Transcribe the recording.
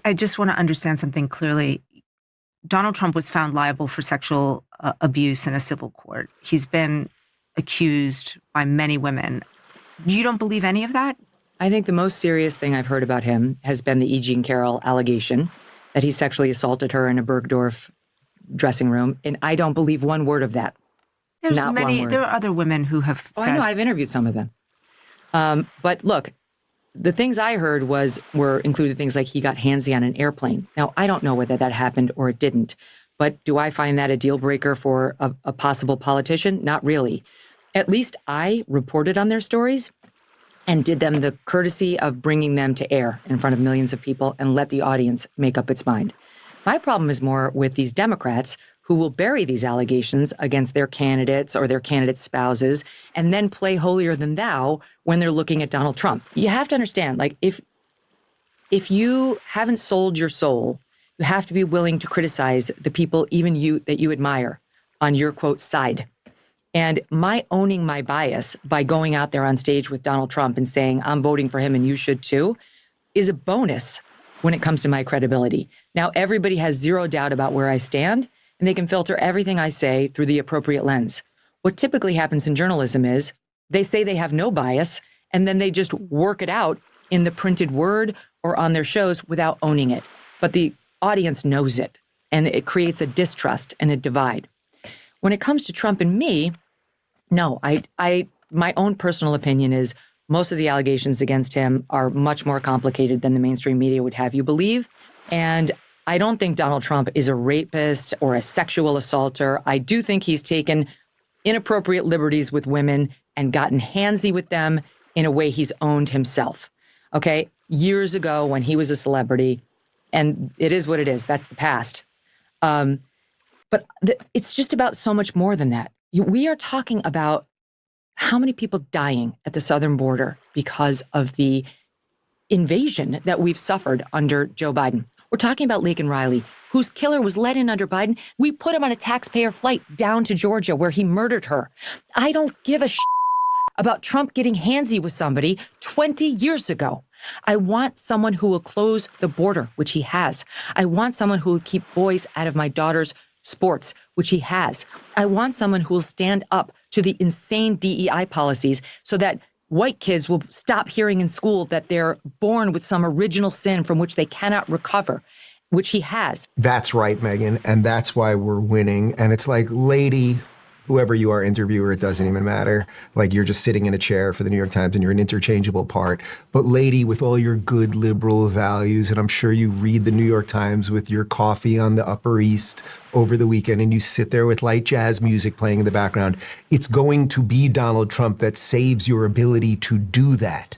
I just want to understand something clearly. Donald Trump was found liable for sexual abuse in a civil court. He's been accused by many women. You don't believe any of that? I think the most serious thing I've heard about him has been the E. Jean Carroll allegation that he sexually assaulted her in a Bergdorf dressing room. And I don't believe one word of that. There There are other women who have said. I know. I've interviewed some of them. But look, the things I heard were included things like he got handsy on an airplane. Now, I don't know whether that happened or it didn't. But do I find that a deal breaker for a possible politician? Not really. At least I reported on their stories and did them the courtesy of bringing them to air in front of millions of people and let the audience make up its mind. My problem is more with these Democrats who will bury these allegations against their candidates or their candidate spouses and then play holier than thou when they're looking at Donald Trump. You have to understand, like, if you haven't sold your soul, you have to be willing to criticize the people, even that you admire, on your, quote, side. And my owning my bias by going out there on stage with Donald Trump and saying, I'm voting for him and you should too, is a bonus when it comes to my credibility. Now, everybody has zero doubt about where I stand, and they can filter everything I say through the appropriate lens. What typically happens in journalism is they say they have no bias, and then they just work it out in the printed word or on their shows without owning it. But the audience knows it, and it creates a distrust and a divide. When it comes to Trump and me, no, my own personal opinion is most of the allegations against him are much more complicated than the mainstream media would have you believe. And I don't think Donald Trump is a rapist or a sexual assaulter. I do think he's taken inappropriate liberties with women and gotten handsy with them in a way he's owned himself. Okay, years ago when he was a celebrity, and it is what it is. That's the past. But it's just about so much more than that. We are talking about how many people dying at the southern border because of the invasion that we've suffered under Joe Biden. We're talking about Laken Riley, whose killer was let in under Biden. We put him on a taxpayer flight down to Georgia where he murdered her. I don't give a about Trump getting handsy with somebody 20 years ago. I want someone who will close the border, which he has. I want someone who will keep boys out of my daughter's sports, which he has. I want someone who will stand up to the insane DEI policies so that white kids will stop hearing in school that they're born with some original sin from which they cannot recover, which he has. That's right, Megyn. And that's why we're winning. And it's like, lady, whoever you are, interviewer, it doesn't even matter. Like, you're just sitting in a chair for the New York Times and you're an interchangeable part. But lady, with all your good liberal values, and I'm sure you read the New York Times with your coffee on the Upper East over the weekend and you sit there with light jazz music playing in the background, it's going to be Donald Trump that saves your ability to do that.